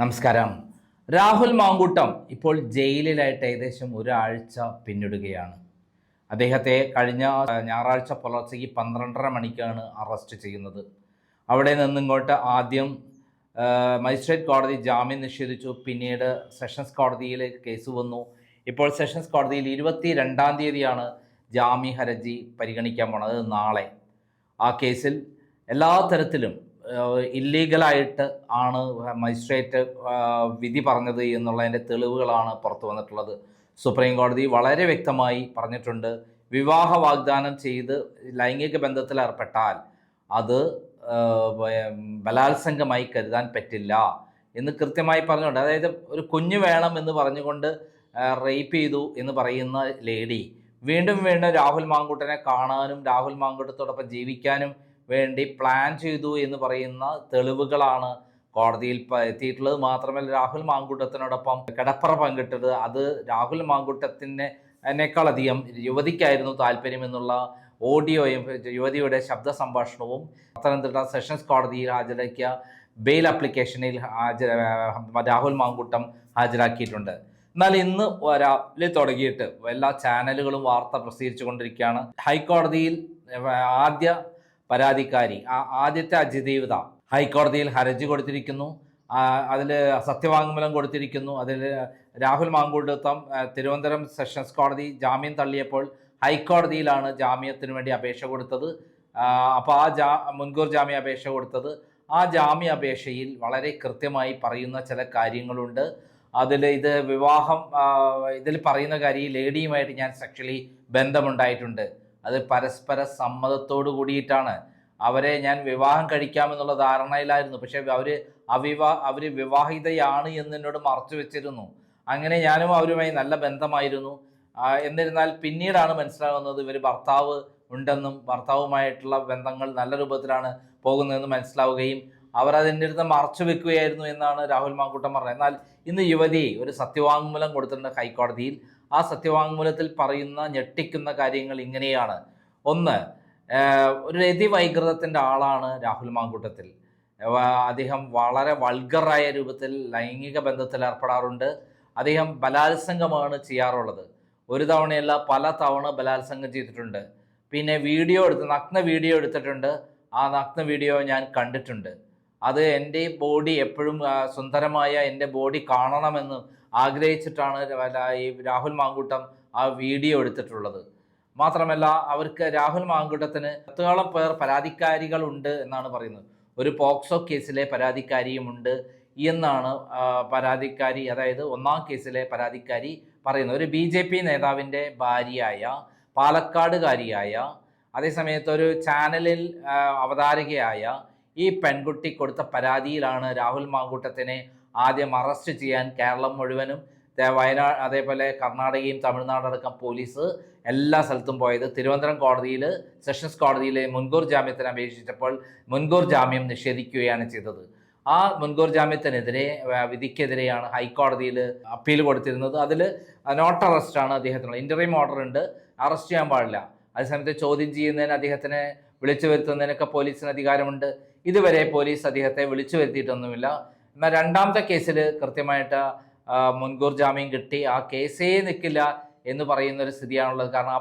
നമസ്കാരം. രാഹുൽ മാങ്കൂട്ടം ഇപ്പോൾ ജയിലിലായിട്ട് ഏകദേശം ഒരാഴ്ച പിന്നിടുകയാണ്. അദ്ദേഹത്തെ കഴിഞ്ഞ ഞായറാഴ്ച പുലർച്ചയ്ക്ക് 12:30 മണിക്കാണ് അറസ്റ്റ് ചെയ്യുന്നത്. അവിടെ നിന്നിങ്ങോട്ട് ആദ്യം മജിസ്ട്രേറ്റ് കോടതി ജാമ്യം നിഷേധിച്ചു. പിന്നീട് സെഷൻസ് കോടതിയിൽ കേസ് വന്നു. ഇപ്പോൾ സെഷൻസ് കോടതിയിൽ 22-ാം തീയതിയാണ് ജാമ്യ ഹർജി പരിഗണിക്കാൻ പോണത്, നാളെ. ആ കേസിൽ എല്ലാ തരത്തിലും ഇല്ലീഗലായിട്ട് ആണ് മജിസ്ട്രേറ്റ് വിധി പറഞ്ഞത് എന്നുള്ളതിൻ്റെ തെളിവുകളാണ് പുറത്തു വന്നിട്ടുള്ളത്. സുപ്രീം കോടതി വളരെ വ്യക്തമായി പറഞ്ഞിട്ടുണ്ട്, വിവാഹ വാഗ്ദാനം ചെയ്ത് ലൈംഗിക ബന്ധത്തിൽ ഏർപ്പെട്ടാൽ അത് ബലാത്സംഗമായി കരുതാൻ പറ്റില്ല എന്ന് കൃത്യമായി പറഞ്ഞുകൊണ്ട്, അതായത് ഒരു കുഞ്ഞ് വേണം എന്ന് പറഞ്ഞുകൊണ്ട് റേപ്പ് ചെയ്തു എന്ന് പറയുന്ന ലേഡി വീണ്ടും വീണ്ടും രാഹുൽ മാങ്കൂട്ടനെ കാണാനും രാഹുൽ മാങ്കൂട്ടത്തോടൊപ്പം ജീവിക്കാനും വേണ്ടി പ്ലാൻ ചെയ്തു എന്ന് പറയുന്ന തെളിവുകളാണ് കോടതിയിൽ എത്തിയിട്ടുള്ളത്. മാത്രമല്ല, രാഹുൽ മാങ്കൂട്ടത്തിനോടൊപ്പം കിടപ്പറ പങ്കിട്ടത് അത് രാഹുൽ മാങ്കൂട്ടത്തിനേക്കാളധികം യുവതിക്കായിരുന്നു താല്പര്യമെന്നുള്ള ഓഡിയോയും യുവതിയുടെ ശബ്ദ സംഭാഷണവും പത്തനംതിട്ട സെഷൻസ് കോടതിയിൽ ഹാജരാക്കിയ ബെയിൽ ആപ്ലിക്കേഷനിൽ രാഹുൽ മാങ്കൂട്ടം ഹാജരാക്കിയിട്ടുണ്ട്. എന്നാൽ ഇന്ന് രാവിലെ തുടങ്ങിയിട്ട് എല്ലാ ചാനലുകളും വാർത്ത പ്രസിദ്ധീകരിച്ചു കൊണ്ടിരിക്കുകയാണ്. ഹൈക്കോടതിയിൽ ആദ്യത്തെ അതിജീവിത ഹൈക്കോടതിയിൽ ഹർജി കൊടുത്തിരിക്കുന്നു. അതിൽ സത്യവാങ്മൂലം കൊടുത്തിരിക്കുന്നു. അതിൽ രാഹുൽ മാങ്കൂട്ടം തിരുവനന്തപുരം സെഷൻസ് കോടതി ജാമ്യം തള്ളിയപ്പോൾ ഹൈക്കോടതിയിലാണ് ജാമ്യത്തിന് വേണ്ടി അപേക്ഷ കൊടുത്തത്. അപ്പോൾ മുൻകൂർ ജാമ്യ അപേക്ഷ കൊടുത്തത്. ആ ജാമ്യ അപേക്ഷയിൽ വളരെ കൃത്യമായി പറയുന്ന ചില കാര്യങ്ങളുണ്ട്. ഇതിൽ പറയുന്ന കാര്യം, ലേഡിയുമായിട്ട് ഞാൻ സെക്ഷലി ബന്ധമുണ്ടായിട്ടുണ്ട്, അത് പരസ്പര സമ്മതത്തോടു കൂടിയിട്ടാണ്. അവരെ ഞാൻ വിവാഹം കഴിക്കാമെന്നുള്ള ധാരണയിലായിരുന്നു. പക്ഷേ അവർ വിവാഹിതയാണ് എന്ന് എന്നോട് മറച്ചു വെച്ചിരുന്നു. അങ്ങനെ ഞാനും അവരുമായി നല്ല ബന്ധമായിരുന്നു. എന്നിരുന്നാൽ പിന്നീടാണ് മനസ്സിലാകുന്നത് ഇവർ ഭർത്താവ് ഉണ്ടെന്നും ഭർത്താവുമായിട്ടുള്ള ബന്ധങ്ങൾ നല്ല രൂപത്തിലാണ് പോകുന്നതെന്ന് മനസ്സിലാവുകയും അവർ അതിൻ്റെ അടുത്ത് മറച്ചു വെക്കുകയായിരുന്നു എന്നാണ് രാഹുൽ മാങ്കൂട്ടം പറഞ്ഞത്. എന്നാൽ ഇന്ന് യുവതി ഒരു സത്യവാങ്മൂലം കൊടുത്തിട്ടുണ്ട് ഹൈക്കോടതിയിൽ. ആ സത്യവാങ്മൂലത്തിൽ പറയുന്ന ഞെട്ടിക്കുന്ന കാര്യങ്ങൾ ഇങ്ങനെയാണ്. ഒന്ന്, ഒരു രതിവൈകൃതത്തിൻ്റെ ആളാണ് രാഹുൽ മാങ്കൂട്ടത്തിൽ. അദ്ദേഹം വളരെ വൾഗറായ രൂപത്തിൽ ലൈംഗിക ബന്ധത്തിൽ ഏർപ്പെടാറുണ്ട്. അദ്ദേഹം ബലാത്സംഗമാണ് ചെയ്യാറുള്ളത്. ഒരു തവണയല്ല, പല തവണ ബലാത്സംഗം ചെയ്തിട്ടുണ്ട്. പിന്നെ നഗ്ന വീഡിയോ എടുത്തിട്ടുണ്ട്. ആ നഗ്ന വീഡിയോ ഞാൻ കണ്ടിട്ടുണ്ട്. അത് എൻ്റെ ബോഡി എപ്പോഴും സുന്ദരമായ എൻ്റെ ബോഡി കാണണമെന്ന് ആഗ്രഹിച്ചിട്ടാണ് ഈ രാഹുൽ മാങ്കൂട്ടം ആ വീഡിയോ എടുത്തിട്ടുള്ളത്. മാത്രമല്ല, രാഹുൽ മാങ്കൂട്ടത്തിന് 10ഓളം പേർ പരാതിക്കാരികളുണ്ട് എന്നാണ് പറയുന്നത്. ഒരു പോക്സോ കേസിലെ പരാതിക്കാരിയുമുണ്ട് എന്നാണ് പരാതിക്കാരി, അതായത് 1-ാം കേസിലെ പരാതിക്കാരി പറയുന്നത്. ഒരു BJP നേതാവിൻ്റെ ഭാര്യയായ, പാലക്കാടുകാരിയായ, അതേസമയത്ത് ഒരു ചാനലിൽ അവതാരകയായ ഈ പെൺകുട്ടി കൊടുത്ത പരാതിയിലാണ് രാഹുൽ മാങ്കൂട്ടത്തിനെ ആദ്യം അറസ്റ്റ് ചെയ്യാൻ കേരളം മുഴുവനും, വയനാട്, അതേപോലെ കർണാടകയും തമിഴ്നാടടക്കം പോലീസ് എല്ലാ സ്ഥലത്തും പോയത്. തിരുവനന്തപുരം കോടതിയിൽ, സെഷൻസ് കോടതിയിൽ മുൻകൂർ ജാമ്യത്തിന് അപേക്ഷിച്ചപ്പോൾ മുൻകൂർ ജാമ്യം നിഷേധിക്കുകയാണ് ചെയ്തത്. ആ മുൻകൂർ ജാമ്യത്തിനെതിരെ, വിധിക്കെതിരെയാണ് ഹൈക്കോടതിയിൽ അപ്പീൽ കൊടുത്തിരുന്നത്. അതിൽ നോട്ട് അറസ്റ്റാണ് അദ്ദേഹത്തിനുള്ള. ഇൻ്ററിം ഓർഡർ ഉണ്ട്, അറസ്റ്റ് ചെയ്യാൻ പാടില്ല. അതേസമയത്ത് ചോദ്യം ചെയ്യുന്നതിന്, അദ്ദേഹത്തിനെ വിളിച്ചു വരുത്തുന്നതിനൊക്കെ പോലീസിന് അധികാരമുണ്ട്. ഇതുവരെ പോലീസ് അദ്ദേഹത്തെ വിളിച്ചു വരുത്തിയിട്ടൊന്നുമില്ല. എന്നാൽ 2ാമത്തെ കേസിൽ കൃത്യമായിട്ട് മുൻകൂർ ജാമ്യം കിട്ടി. ആ കേസേ നിൽക്കില്ല എന്ന് പറയുന്ന ഒരു സ്ഥിതിയാണുള്ളത്. കാരണം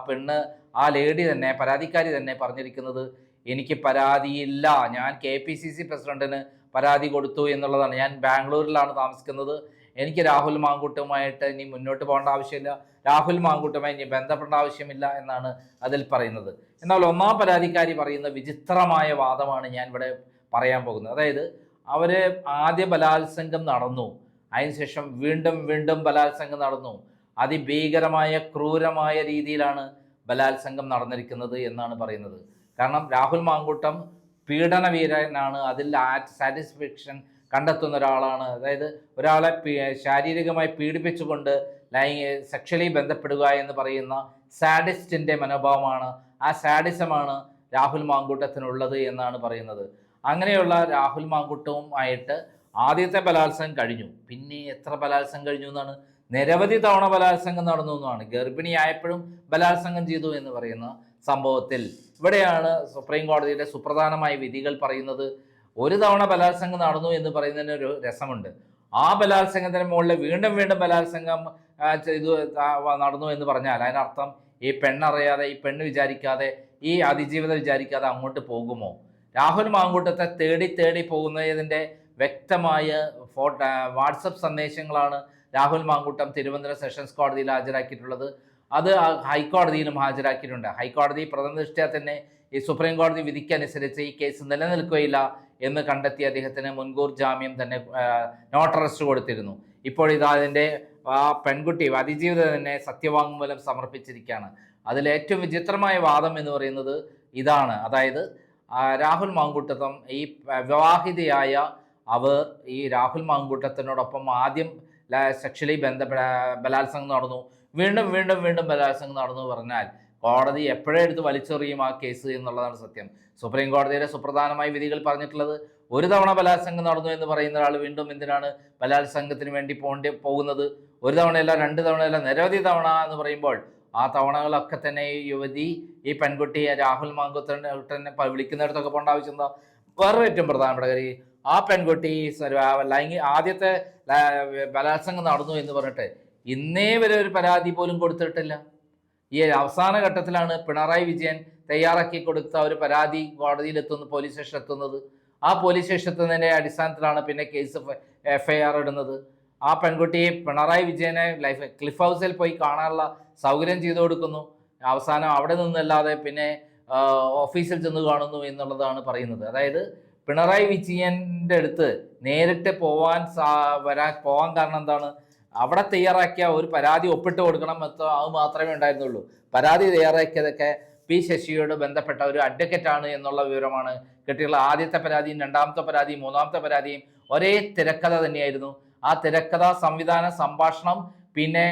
ആ ലേഡി തന്നെ, പരാതിക്കാരി തന്നെ പറഞ്ഞിരിക്കുന്നത്, എനിക്ക് പരാതിയില്ല, ഞാൻ KPCC പ്രസിഡന്റിന് പരാതി കൊടുത്തു എന്നുള്ളതാണ്. ഞാൻ ബാംഗ്ലൂരിലാണ് താമസിക്കുന്നത്, എനിക്ക് രാഹുൽ മാങ്കൂട്ടവുമായിട്ട് ഇനി മുന്നോട്ട് പോകേണ്ട ആവശ്യമില്ല, രാഹുൽ മാങ്കൂട്ടവുമായി ഇനി ബന്ധപ്പെടേണ്ട ആവശ്യമില്ല എന്നാണ് അതിൽ പറയുന്നത്. എന്നാൽ 1-ാം പരാതിക്കാരി പറയുന്ന വിചിത്രമായ വാദമാണ് ഞാൻ ഇവിടെ പറയാൻ പോകുന്നത്. അതായത്, ആദ്യ ബലാത്സംഗം നടന്നു, അതിനുശേഷം വീണ്ടും വീണ്ടും ബലാത്സംഗം നടന്നു, അതിഭീകരമായ ക്രൂരമായ രീതിയിലാണ് ബലാത്സംഗം നടന്നിരിക്കുന്നത് എന്നാണ് പറയുന്നത്. കാരണം രാഹുൽ മാങ്കൂട്ടം പീഡനവീരനാണ്, അതിൽ സാറ്റിസ്ഫാക്ഷൻ കണ്ടെത്തുന്ന ഒരാളാണ്. അതായത്, ഒരാളെ ശാരീരികമായി പീഡിപ്പിച്ചുകൊണ്ട് സെക്ഷലി ബന്ധപ്പെടുക എന്ന് പറയുന്ന സാഡിസ്റ്റിൻ്റെ മനോഭാവമാണ്, ആ സാഡിസമാണ് രാഹുൽ മാങ്കൂട്ടത്തിനുള്ളത് എന്നാണ് പറയുന്നത്. അങ്ങനെയുള്ള രാഹുൽ മാങ്കൂട്ടവുമായിട്ട് ആദ്യത്തെ ബലാത്സംഗം കഴിഞ്ഞു. പിന്നെ എത്ര ബലാത്സംഗം കഴിഞ്ഞു എന്നാണ്? നിരവധി തവണ ബലാത്സംഗം നടന്നു എന്നാണ്. ഗർഭിണിയായപ്പോഴും ബലാത്സംഗം ചെയ്തു എന്ന് പറയുന്ന സംഭവത്തിൽ ഇവിടെയാണ് സുപ്രീം കോടതിയുടെ സുപ്രധാനമായ വിധികൾ പറയുന്നത്. ഒരു തവണ ബലാത്സംഗം നടന്നു എന്ന് പറയുന്നതിന് ഒരു രസമുണ്ട്. ആ ബലാത്സംഗത്തിന് മുകളിൽ വീണ്ടും വീണ്ടും ബലാത്സംഗം ചെയ്തു നടന്നു എന്ന് പറഞ്ഞാൽ അതിനർത്ഥം ഈ പെണ്ണറിയാതെ, ഈ പെണ്ണ് വിചാരിക്കാതെ, ഈ അതിജീവിതം വിചാരിക്കാതെ അങ്ങോട്ട് പോകുമോ? രാഹുൽ മാങ്കൂട്ടത്തെ തേടി തേടി പോകുന്നതിൻ്റെ വ്യക്തമായ വാട്സപ്പ് സന്ദേശങ്ങളാണ് രാഹുൽ മാങ്കൂട്ടം തിരുവനന്തപുരം സെഷൻസ് കോടതിയിൽ ഹാജരാക്കിയിട്ടുള്ളത്. അത് ഹൈക്കോടതിയിലും ഹാജരാക്കിയിട്ടുണ്ട്. ഹൈക്കോടതി പ്രഥമ ദൃഷ്ട്യാ തന്നെ ഈ സുപ്രീം കോടതി വിധിക്കനുസരിച്ച് ഈ കേസ് നിലനിൽക്കുകയില്ല എന്ന് കണ്ടെത്തി അദ്ദേഹത്തിന് മുൻകൂർ ജാമ്യം തന്നെ നോട്ട് അറസ്റ്റ് കൊടുത്തിരുന്നു. ഇപ്പോഴിതാ അതിൻ്റെ ആ പെൺകുട്ടി അതിജീവിത തന്നെ സത്യവാങ്മൂലം സമർപ്പിച്ചിരിക്കുകയാണ്. അതിൽ ഏറ്റവും വിചിത്രമായ വാദം എന്ന് പറയുന്നത് ഇതാണ്. അതായത് രാഹുൽ മാങ്കൂട്ടം ഈ വിവാഹിതയായ അവർ ഈ രാഹുൽ മാങ്കൂട്ടത്തിനോടൊപ്പം ആദ്യം സെക്ഷലി ബലാത്സംഗം നടന്നു, വീണ്ടും വീണ്ടും വീണ്ടും ബലാത്സംഗം നടന്നു പറഞ്ഞാൽ കോടതി എപ്പോഴേ എടുത്ത് വലിച്ചെറിയും ആ കേസ് എന്നുള്ളതാണ് സത്യം. സുപ്രീം കോടതിയുടെ സുപ്രധാനമായ വിധികൾ പറഞ്ഞിട്ടുള്ളത് ഒരു തവണ ബലാത്സംഗം നടന്നു എന്ന് പറയുന്ന ഒരാൾ വീണ്ടും എന്തിനാണ് ബലാത്സംഗത്തിന് വേണ്ടി പോകുന്നത്? ഒരു തവണയല്ല, 2 തവണയല്ല, നിരവധി തവണ എന്ന് പറയുമ്പോൾ ആ തവണകളൊക്കെ തന്നെ ഈ യുവതി, ഈ പെൺകുട്ടിയെ രാഹുൽ മാങ്കൂട്ടനെ വിളിക്കുന്നിടത്തൊക്കെ പോകേണ്ട ആവശ്യം എന്താ? വേറെ ഏറ്റവും പ്രധാനപ്പെട്ട കാര്യം, ആ പെൺകുട്ടി ആദ്യത്തെ ബലാത്സംഗം നടന്നു എന്ന് പറഞ്ഞിട്ട് ഇന്നേ വരെ ഒരു പരാതി പോലും കൊടുത്തിട്ടില്ല. ഈ അവസാന ഘട്ടത്തിലാണ് പിണറായി വിജയൻ തയ്യാറാക്കി കൊടുത്ത ഒരു പരാതി കോടതിയിലെത്തുന്നു, പോലീസ് സ്റ്റേഷൻ എത്തുന്നത്. ആ പോലീസ് സ്റ്റേഷൻ എത്തുന്നതിൻ്റെ അടിസ്ഥാനത്തിലാണ് പിന്നെ കേസ് FIR ഇടുന്നത്. ആ പെൺകുട്ടിയെ പിണറായി വിജയനെ ക്ലിഫ് ഹൗസിൽ പോയി കാണാനുള്ള സൗകര്യം ചെയ്തു കൊടുക്കുന്നു. അവസാനം അവിടെ നിന്നല്ലാതെ പിന്നെ ഓഫീസിൽ ചെന്ന് കാണുന്നു എന്നുള്ളതാണ് പറയുന്നത്. അതായത് പിണറായി വിജയൻ്റെ അടുത്ത് നേരിട്ട് പോകാൻ കാരണം എന്താണ്? അവിടെ തയ്യാറാക്കിയ ഒരു പരാതി ഒപ്പിട്ട് കൊടുക്കണം, അത് മാത്രമേ ഉണ്ടായിരുന്നുള്ളൂ. പരാതി തയ്യാറാക്കിയതൊക്കെ പി ശശിയോട് ബന്ധപ്പെട്ട ഒരു അഡ്വക്കറ്റാണ് എന്നുള്ള വിവരമാണ് കിട്ടിയുള്ള. ആദ്യത്തെ പരാതിയും 2ാമത്തെ പരാതിയും 3ാമത്തെ പരാതിയും ഒരേ തിരക്കഥ തന്നെയായിരുന്നു. ആ തിരക്കഥ, സംവിധാനം, സംഭാഷണം, പിന്നെ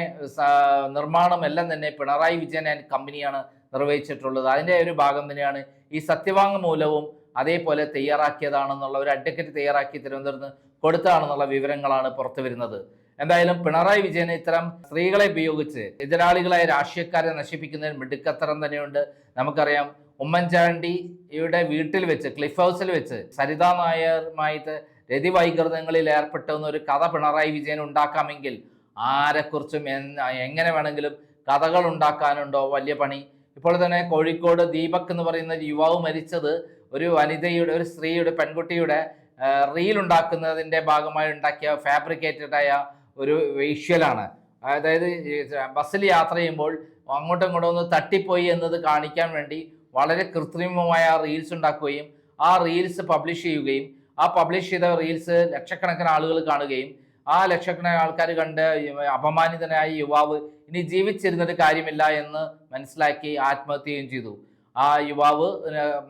നിർമ്മാണം എല്ലാം തന്നെ പിണറായി വിജയൻ ആൻഡ് കമ്പനിയാണ് നിർവഹിച്ചിട്ടുള്ളത്. അതിൻ്റെ ഒരു ഭാഗം തന്നെയാണ് ഈ സത്യവാങ്മൂലവും അതേപോലെ തയ്യാറാക്കിയതാണെന്നുള്ള ഒരു അഡ്വക്കറ്റ് തയ്യാറാക്കി തിരുവനന്തപുരത്ത് കൊടുത്തതാണെന്നുള്ള വിവരങ്ങളാണ് പുറത്തു വരുന്നത്. എന്തായാലും പിണറായി വിജയന് ഇത്തരം സ്ത്രീകളെ ഉപയോഗിച്ച് എതിരാളികളായ രാഷ്ട്രീയക്കാരെ നശിപ്പിക്കുന്നതിൽ മിടുക്കത്തരം തന്നെയുണ്ട്. നമുക്കറിയാം, ഉമ്മൻചാണ്ടിയുടെ വീട്ടിൽ വെച്ച്, ക്ലിഫ് ഹൗസിൽ വെച്ച് സരിതാ നായരുമായിട്ട് രതിവൈകൃതങ്ങളിൽ ഏർപ്പെട്ടെന്ന ഒരു കഥ പിണറായി വിജയൻ ഉണ്ടാക്കാമെങ്കിൽ ആരെക്കുറിച്ചും എങ്ങനെ വേണമെങ്കിലും കഥകൾ ഉണ്ടാക്കാനുണ്ടോ വലിയ പണി. ഇപ്പോൾ തന്നെ കോഴിക്കോട് ദീപക് എന്ന് പറയുന്ന യുവാവ് മരിച്ചത് ഒരു വനിതയുടെ, ഒരു സ്ത്രീയുടെ, പെൺകുട്ടിയുടെ റീൽ ഉണ്ടാക്കുന്നതിൻ്റെ ഭാഗമായി ഉണ്ടാക്കിയ ഫാബ്രിക്കേറ്റഡായ ഒരു വിഷ്വലാണ്. അതായത് ബസ്സിൽ യാത്ര ചെയ്യുമ്പോൾ അങ്ങോട്ടും ഇങ്ങോട്ടും ഒന്ന് തട്ടിപ്പോയി എന്നത് കാണിക്കാൻ വേണ്ടി വളരെ കൃത്രിമമായ റീൽസ് ഉണ്ടാക്കുകയും ആ റീൽസ് പബ്ലിഷ് ചെയ്യുകയും ആ പബ്ലിഷ് ചെയ്ത റീൽസ് ലക്ഷക്കണക്കിന് ആളുകൾ കാണുകയും ആ ലക്ഷക്കണക്കിന് ആൾക്കാർ കണ്ട് അപമാനിതനായ യുവാവ് ഇനി ജീവിച്ചിരുന്നിട്ട് കാര്യമില്ല എന്ന് മനസ്സിലാക്കി ആത്മഹത്യയും ചെയ്തു. ആ യുവാവ്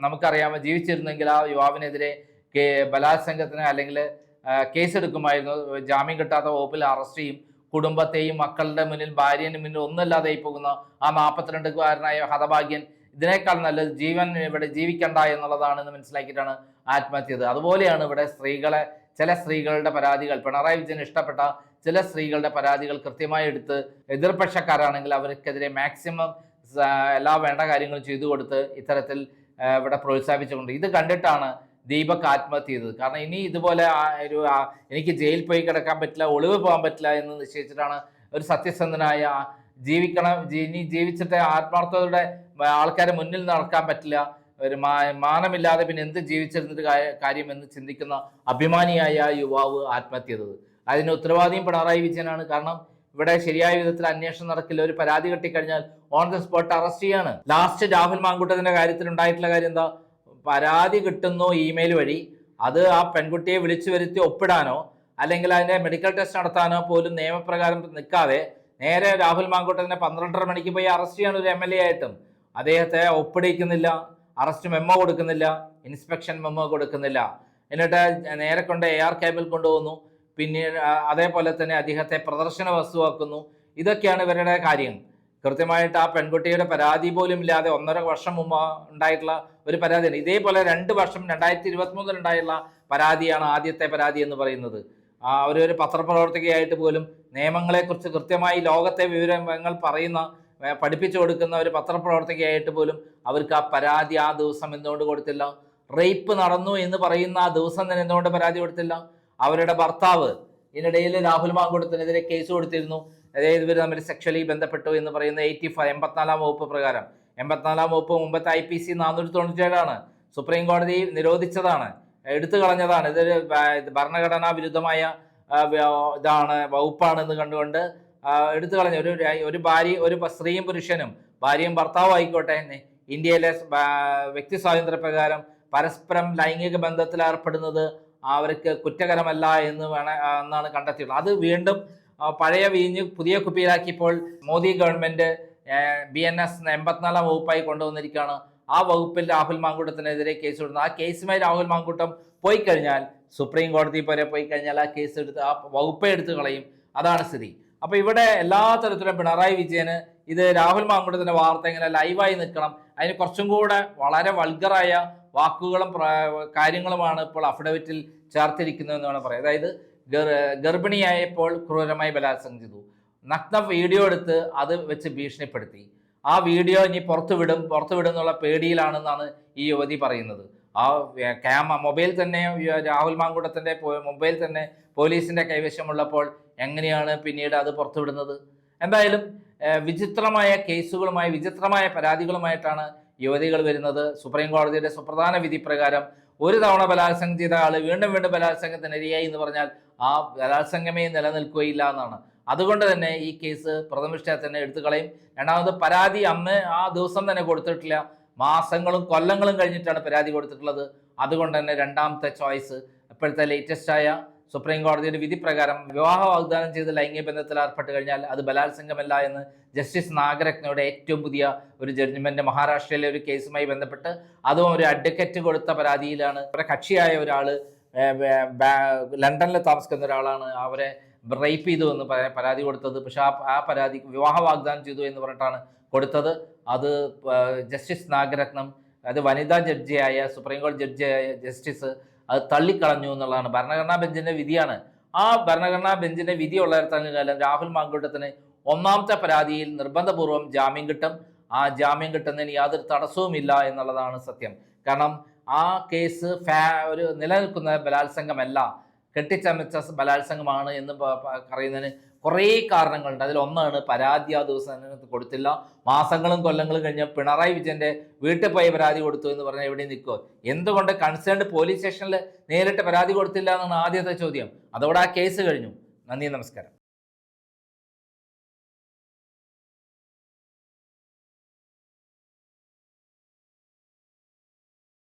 നമുക്കറിയാമോ, ജീവിച്ചിരുന്നെങ്കിൽ ആ യുവാവിനെതിരെ ബലാത്സംഗത്തിന് അല്ലെങ്കിൽ കേസെടുക്കുമായിരുന്നു. ജാമ്യം കിട്ടാത്ത വകുപ്പിൽ അറസ്റ്റ് ചെയ്യും. കുടുംബത്തെയും മക്കളുടെ മുന്നിൽ, ഭാര്യന് മുന്നിൽ ഒന്നുമില്ലാതെ പോകുന്ന ആ 42-കാരനായ ഹതഭാഗ്യൻ ഇതിനേക്കാൾ നല്ലത് ജീവൻ ഇവിടെ ജീവിക്കണ്ട എന്നുള്ളതാണെന്ന് മനസ്സിലാക്കിയിട്ടാണ് ആത്മഹത്യ ചെയ്തത്. അതുപോലെയാണ് ഇവിടെ ചില സ്ത്രീകളുടെ പരാതികൾ, പിണറായി വിജയൻ ഇഷ്ടപ്പെട്ട ചില സ്ത്രീകളുടെ പരാതികൾ കൃത്യമായി എടുത്ത് എതിർപക്ഷക്കാരാണെങ്കിൽ അവർക്കെതിരെ മാക്സിമം എല്ലാ വേണ്ട കാര്യങ്ങളും ചെയ്തു കൊടുത്ത് ഇത്തരത്തിൽ ഇവിടെ പ്രോത്സാഹിപ്പിച്ചുകൊണ്ട് ഇത് കണ്ടിട്ടാണ് ദീപക് ആത്മഹത്യ ചെയ്തത്. കാരണം ഇനി ഇതുപോലെ എനിക്ക് ജയിലിൽ പോയി കിടക്കാൻ പറ്റില്ല, ഒളിവ് പോകാൻ പറ്റില്ല എന്ന് നിശ്ചയിച്ചിട്ടാണ് ഒരു സത്യസന്ധനായ ഇനി ജീവിച്ചിട്ട് ആത്മാർത്ഥതയുടെ ആൾക്കാരെ മുന്നിൽ നടക്കാൻ പറ്റില്ല, ഒരു മാനമില്ലാതെ പിന്നെ എന്ത് ജീവിച്ചിരുന്നിട്ട് കാര്യം എന്ന് ചിന്തിക്കുന്ന അഭിമാനിയായ യുവാവ് ആത്മഹത്യ ചെയ്തത്. അതിന് ഉത്തരവാദിയും പിണറായി വിജയനാണ്. കാരണം ഇവിടെ ശരിയായ വിധത്തിൽ അന്വേഷണം നടക്കില്ല. ഒരു പരാതി കെട്ടിക്കഴിഞ്ഞാൽ ഓൺ ദ സ്പോട്ട് അറസ്റ്റ് ചെയ്യാണ്. ലാസ്റ്റ് രാഹുൽ മാങ്കൂട്ടത്തിന്റെ കാര്യത്തിൽ ഉണ്ടായിട്ടുള്ള കാര്യം എന്താ? പരാതി കിട്ടുന്നു ഇമെയിൽ വഴി, അത് ആ പെൺകുട്ടിയെ വിളിച്ചു വരുത്തി ഒപ്പിടാനോ അല്ലെങ്കിൽ അതിന്റെ മെഡിക്കൽ ടെസ്റ്റ് നടത്താനോ പോലും നിയമപ്രകാരം നിൽക്കാതെ നേരെ രാഹുൽ മാങ്കൂട്ടത്തിനെ 12:30 മണിക്ക് പോയി അറസ്റ്റ് ചെയ്യാണ് ഒരു MLA ആയിട്ടും. അദ്ദേഹത്തെ ഒപ്പിടിക്കുന്നില്ല, അറസ്റ്റ് മെമ്മോ കൊടുക്കുന്നില്ല, ഇൻസ്പെക്ഷൻ മെമ്മോ കൊടുക്കുന്നില്ല. എന്നിട്ട് നേരെ കൊണ്ട് AR ക്യാമ്പിൽ കൊണ്ടുപോകുന്നു. പിന്നീട് അതേപോലെ തന്നെ അദ്ദേഹത്തെ പ്രദർശന വസ്തുവാക്കുന്നു. ഇതൊക്കെയാണ് ഇവരുടെ കാര്യം. കൃത്യമായിട്ട് ആ പെൺകുട്ടിയുടെ പരാതി പോലും ഇല്ലാതെ 1.5 വർഷം മുമ്പ് ഉണ്ടായിട്ടുള്ള ഒരു പരാതിയാണ്. ഇതേപോലെ 2 വർഷം 2023 ഉണ്ടായിട്ടുള്ള പരാതിയാണ് ആദ്യത്തെ പരാതി എന്ന് പറയുന്നത്. അവരൊരു പത്രപ്രവർത്തകയായിട്ട് പോലും നിയമങ്ങളെക്കുറിച്ച് കൃത്യമായി ലോകത്തെ വിവരങ്ങൾ പഠിപ്പിച്ചു കൊടുക്കുന്ന ഒരു പത്രപ്രവർത്തകയായിട്ട് പോലും അവർക്ക് ആ പരാതി ആ ദിവസം എന്തുകൊണ്ട് കൊടുത്തില്ല? റേപ്പ് നടന്നു എന്ന് പറയുന്ന ആ ദിവസം തന്നെ എന്തുകൊണ്ട് പരാതി കൊടുത്തില്ല? അവരുടെ ഭർത്താവ് ഇതിനിടയിൽ രാഹുൽ മാങ്കൂട്ടത്തിനെതിരെ കേസ് കൊടുത്തിരുന്നു. അതായത് ഇവർ തമ്മിൽ സെക്ഷലി ബന്ധപ്പെട്ടു എന്ന് പറയുന്ന 84 വകുപ്പ് പ്രകാരം. 84 വകുപ്പ് മുമ്പത്തെ IPC 497 സുപ്രീം കോടതി നിരോധിച്ചതാണ്, എടുത്തു കളഞ്ഞതാണ്. ഇതൊരു ഭരണഘടനാ വിരുദ്ധമായ ഇതാണ്, വകുപ്പാണെന്ന് കണ്ടുകൊണ്ട് എടുത്തു കളഞ്ഞ ഒരു ഭാര്യ, ഒരു സ്ത്രീയും പുരുഷനും, ഭാര്യയും ഭർത്താവും ആയിക്കോട്ടെ, ഇന്ത്യയിലെ വ്യക്തി സ്വാതന്ത്ര്യ പ്രകാരം പരസ്പരം ലൈംഗിക ബന്ധത്തിൽ ഏർപ്പെടുന്നത് അവർക്ക് കുറ്റകരമല്ല എന്നാണ് കണ്ടെത്തിയിട്ടുള്ളത്. അത് വീണ്ടും പഴയ വീഞ്ഞ് പുതിയ കുപ്പിയിലാക്കിയപ്പോൾ മോദി ഗവൺമെന്റ് BNS 84 വകുപ്പായി കൊണ്ടുവന്നിരിക്കുകയാണ്. ആ വകുപ്പിൽ രാഹുൽ മാങ്കൂട്ടത്തിനെതിരെ കേസ് കൊടുക്കുന്നത്. ആ കേസുമായി രാഹുൽ മാങ്കൂട്ടം പോയി കഴിഞ്ഞാൽ, സുപ്രീം കോടതി വരെ പോയി കഴിഞ്ഞാൽ ആ കേസ് എടുത്ത് ആ വകുപ്പെ എടുത്തു കളയും. അതാണ് സ്ഥിതി. അപ്പൊ ഇവിടെ എല്ലാ തരത്തിലും പിണറായി വിജയന് ഇത് രാഹുൽ മാങ്കൂട്ടത്തിന്റെ വാർത്ത ഇങ്ങനെ ലൈവായി നിൽക്കണം, അതിന് കുറച്ചും കൂടെ വളരെ വൾഗറായ വാക്കുകളും കാര്യങ്ങളുമാണ് ഇപ്പോൾ അഫിഡവിറ്റിൽ ചേർത്തിരിക്കുന്നതെന്ന് വേണം പറയാം. അതായത് ഗർഭിണിയായപ്പോൾ ക്രൂരമായി ബലാത്സംഗം ചെയ്തു, നഗ്ന വീഡിയോ എടുത്ത് അത് വെച്ച് ഭീഷണിപ്പെടുത്തി, ആ വീഡിയോ ഇനി പുറത്തുവിടും എന്നുള്ള പേടിയിലാണെന്നാണ് ഈ യുവതി പറയുന്നത്. ആ മൊബൈൽ തന്നെ, രാഹുൽ മാങ്കൂട്ടത്തിന്റെ മൊബൈൽ തന്നെ പോലീസിന്റെ കൈവശമുള്ളപ്പോൾ എങ്ങനെയാണ് പിന്നീട് അത് പുറത്തുവിടുന്നത്? എന്തായാലും വിചിത്രമായ കേസുകളുമായി, വിചിത്രമായ പരാതികളുമായിട്ടാണ് യുവതികൾ വരുന്നത്. സുപ്രീം കോടതിയുടെ സുപ്രധാന വിധി പ്രകാരം ഒരു തവണ ബലാത്സംഗം ചെയ്ത ആള് വീണ്ടും ബലാത്സംഗത്തിന് ഇരയായി എന്ന് പറഞ്ഞാൽ ആ ബലാത്സംഗമേ നിലനിൽക്കുകയില്ല എന്നാണ്. അതുകൊണ്ട് തന്നെ ഈ കേസ് പ്രഥമദൃഷ്ട്യാ തന്നെ എടുത്തു കളയും. രണ്ടാമത്, പരാതി അന്ന് ആ ദിവസം തന്നെ കൊടുത്തിട്ടില്ല, മാസങ്ങളും കൊല്ലങ്ങളും കഴിഞ്ഞിട്ടാണ് പരാതി കൊടുത്തിട്ടുള്ളത്. അതുകൊണ്ട് തന്നെ രണ്ടാമത്തെ ചോയ്സ് ഇപ്പോഴത്തെ ലേറ്റസ്റ്റ് ആയ സുപ്രീം കോടതിയുടെ വിധി പ്രകാരം വിവാഹ വാഗ്ദാനം ചെയ്ത് ലൈംഗിക ബന്ധത്തിൽ ഏർപ്പെട്ട് കഴിഞ്ഞാൽ അത് ബലാത്സംഗമല്ല എന്ന് ജസ്റ്റിസ് നാഗരത്നയുടെ ഏറ്റവും പുതിയ ഒരു ജഡ്ജ്മെന്റ് മഹാരാഷ്ട്രയിലെ ഒരു കേസുമായി ബന്ധപ്പെട്ട്, അതും ഒരു അഡ്വക്കേറ്റ് കൊടുത്ത പരാതിയിലാണ്. അവരുടെ കക്ഷിയായ ഒരാള് ലണ്ടനിൽ താമസിക്കുന്ന ഒരാളാണ് അവരെ റേപ്പ് ചെയ്തു എന്ന് പരാതി കൊടുത്തത്. പക്ഷെ ആ പരാതി വിവാഹ വാഗ്ദാനം ചെയ്തു എന്ന് പറഞ്ഞിട്ടാണ് കൊടുത്തത്. അത് ജസ്റ്റിസ് നാഗരത്നം, അത് വനിതാ ജഡ്ജിയായ സുപ്രീം കോടതി ജഡ്ജിയായ ജസ്റ്റിസ് അത് തള്ളിക്കളഞ്ഞു എന്നുള്ളതാണ്. ഭരണഘടനാ ബെഞ്ചിന്റെ വിധിയാണ്. ആ ഭരണഘടനാ ബെഞ്ചിന്റെ വിധി ഉള്ളിടത്തോളം കാലം രാഹുൽ മാങ്കൂട്ടത്തിന് ഒന്നാമത്തെ പരാതിയിൽ നിർബന്ധപൂർവ്വം ജാമ്യം കിട്ടും. ആ ജാമ്യം കിട്ടുന്നതിന് യാതൊരു തടസ്സവുമില്ല എന്നുള്ളതാണ് സത്യം. കാരണം ആ കേസ് ഒരു നിലനിൽക്കുന്ന ബലാത്സംഗമല്ല, കെട്ടിച്ചമച്ച ബലാത്സംഗമാണ് എന്ന് പറയുന്നതിന് കുറേ കാരണങ്ങളുണ്ട്. അതിലൊന്നാണ് പരാതി ആ ദിവസം കൊടുത്തില്ല. മാസങ്ങളും കൊല്ലങ്ങളും കഴിഞ്ഞ് പിണറായി വിജയന്റെ വീട്ടിൽ പോയി പരാതി കൊടുത്തു എന്ന് പറഞ്ഞാൽ എവിടെ നിൽക്കുമോ? എന്തുകൊണ്ട് കൺസേൺഡ് പോലീസ് സ്റ്റേഷനിൽ നേരിട്ട് പരാതി കൊടുത്തില്ല എന്നാണ് ആദ്യത്തെ ചോദ്യം. അതോടെ ആ കേസ് കഴിഞ്ഞു. നന്ദി, നമസ്കാരം.